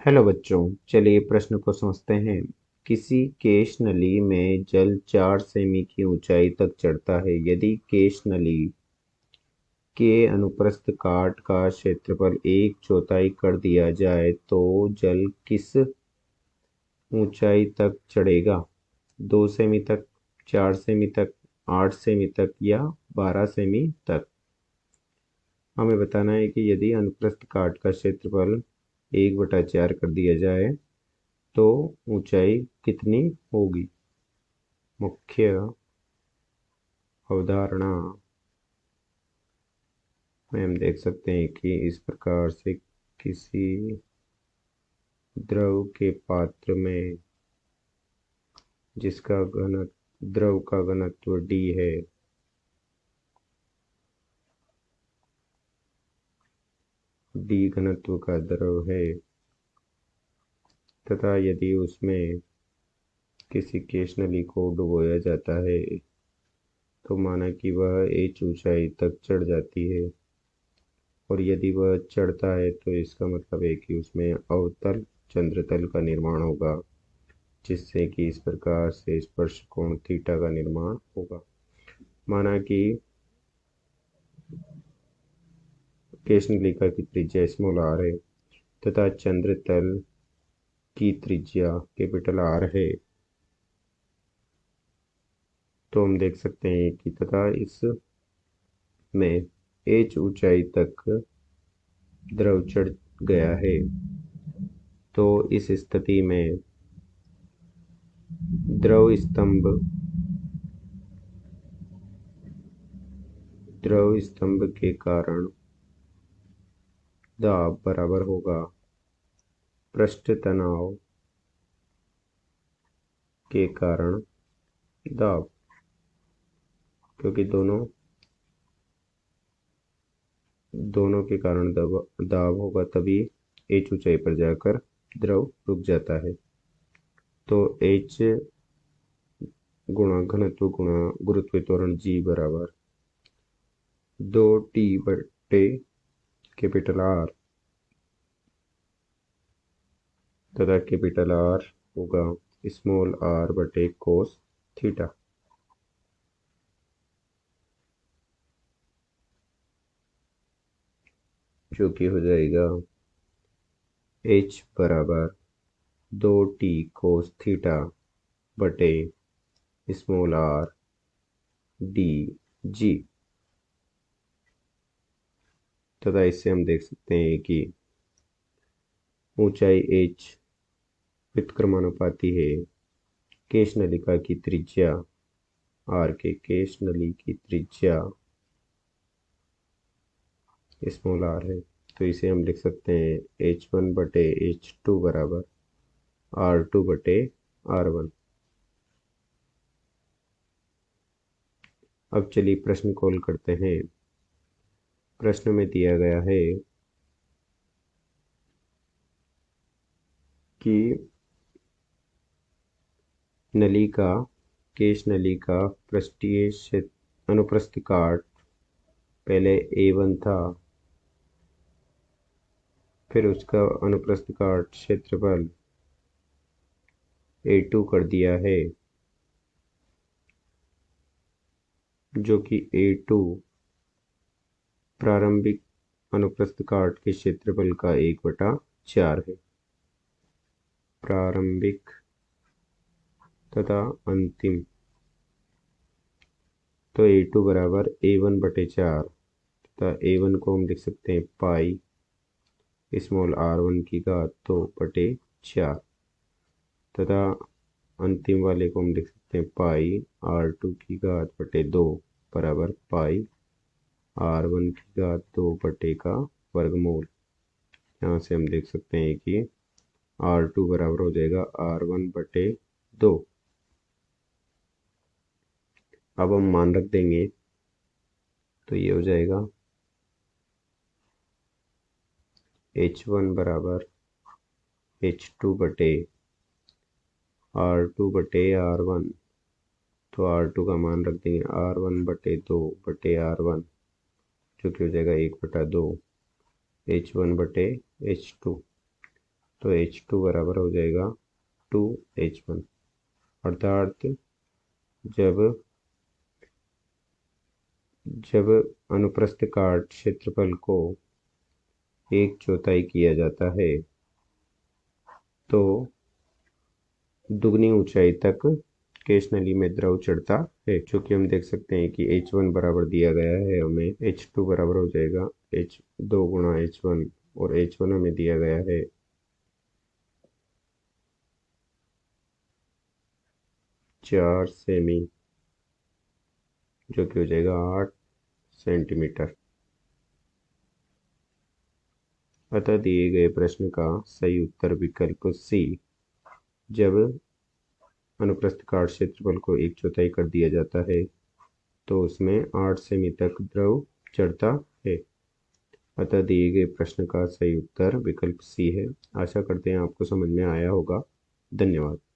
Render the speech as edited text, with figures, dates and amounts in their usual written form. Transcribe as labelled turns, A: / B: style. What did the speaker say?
A: Hello बच्चों, चलिए प्रश्न को समझते हैं। किसी केश नली में जल 4 सेमी की ऊंचाई तक चढ़ता है। यदि केश नली के अनुप्रस्थ काट का क्षेत्रफल 1/4 कर दिया जाए तो जल किस ऊंचाई तक चढ़ेगा? 2 सेमी तक, 4 सेमी तक, 8 सेमी तक या 12 सेमी तक? हमें बताना है कि यदि अनुप्रस्थ काट का क्षेत्रफल 1/4 कर दिया जाए तो ऊंचाई कितनी होगी? मुख्य अवधारणा में हम देख सकते हैं कि इस प्रकार से किसी द्रव के पात्र में जिसका द्रव का घनत्व d है, d घनत्व का द्रव है, तथा यदि उसमें किसी केश नली को डुबोया जाता है तो माना कि वह h ऊंचाई तक चढ़ जाती है, और यदि वह चढ़ता है तो इसका मतलब है कि उसमें अवतल चंद्रतल का निर्माण होगा, जिससे कि इस प्रकार से स्पर्श कोण थीटा का निर्माण होगा। माना कि केश नलिका की त्रिज्या स्मॉल r है तथा चंद्रतल की त्रिज्या कैपिटल R है, तो हम देख सकते हैं कि तथा इस में h ऊंचाई तक द्रव चढ़ गया है, तो इस स्थिति में द्रव स्तंभ के कारण दाब बराबर होगा पृष्ठ तनाव के कारण दाब, क्योंकि दोनों के कारण दाब होगा, तभी h ऊंचाई पर जाकर द्रव रुक जाता है। तो h गुणा घनत्व गुणा गुरुत्व त्वरण g बराबर 2t बटे कैपिटल R, तथा कैपिटल R होगा स्मॉल r बटे कोस थीटा, जो कि हो जाएगा h बराबर 2t कोस थीटा बटे स्मॉल r डी जी। तथा इससे हम देख सकते हैं कि ऊंचाई h व्युत्क्रमानुपाती है केश नलिका की त्रिज्या r के, केश नली की त्रिज्या स्मॉल r है, तो इसे हम लिख सकते हैं h1 बटे h2 बराबर r2 बटे r1। अब चलिए प्रश्न कॉल करते हैं। प्रश्न में दिया गया है कि केश नली का पृष्ठीय अनुप्रस्थ काट पहले A1 था, फिर उसका अनुप्रस्थ काट क्षेत्रफल A2 कर दिया है, जो कि A2 प्रारंभिक अनुप्रस्थ काट के क्षेत्रफल का 1/4 है। प्रारंभिक तथा अंतिम, तो A2 बराबर A1/4 तथा A1 को हम लिख सकते हैं पाई स्मॉल r1 की घात 2/4, तथा अंतिम वाले को हम लिख सकते हैं पाई r2 की घात बटे 2 बराबर पाई r1 की घात 2 बटे का वर्गमूल। यहाँ से हम देख सकते हैं कि r2 बराबर हो जाएगा r1/2। अब हम मान रख देंगे तो ये हो जाएगा h1 बराबर h2 बटे r2 बटे r1, तो r2 का मान रख देंगे r1/2 बटे r1, जो कि हो जाएगा 1/2 h1 बटे h2। तो H2 बराबर हो जाएगा 2H1, अर्थात जब जब अनुप्रस्थ काट क्षेत्रफल को 1/4 किया जाता है तो दुगनी ऊंचाई तक केश नली में द्रव चढ़ता है। चूंकि हम देख सकते हैं कि H1 बराबर दिया गया है, हमें H2 बराबर हो जाएगा H2 गुणा H1, और H1 हमें दिया गया है 4 सेमी, जो कि हो जाएगा 8 सेंटीमीटर। अतः दिए गए प्रश्न का सही उत्तर विकल्प सी। जब अनुप्रस्थ काट क्षेत्रफल को 1/4 कर दिया जाता है तो उसमें 8 सेमी तक द्रव चढ़ता है। अतः दिए गए प्रश्न का सही उत्तर विकल्प सी है। आशा करते हैं आपको समझ में आया होगा। धन्यवाद।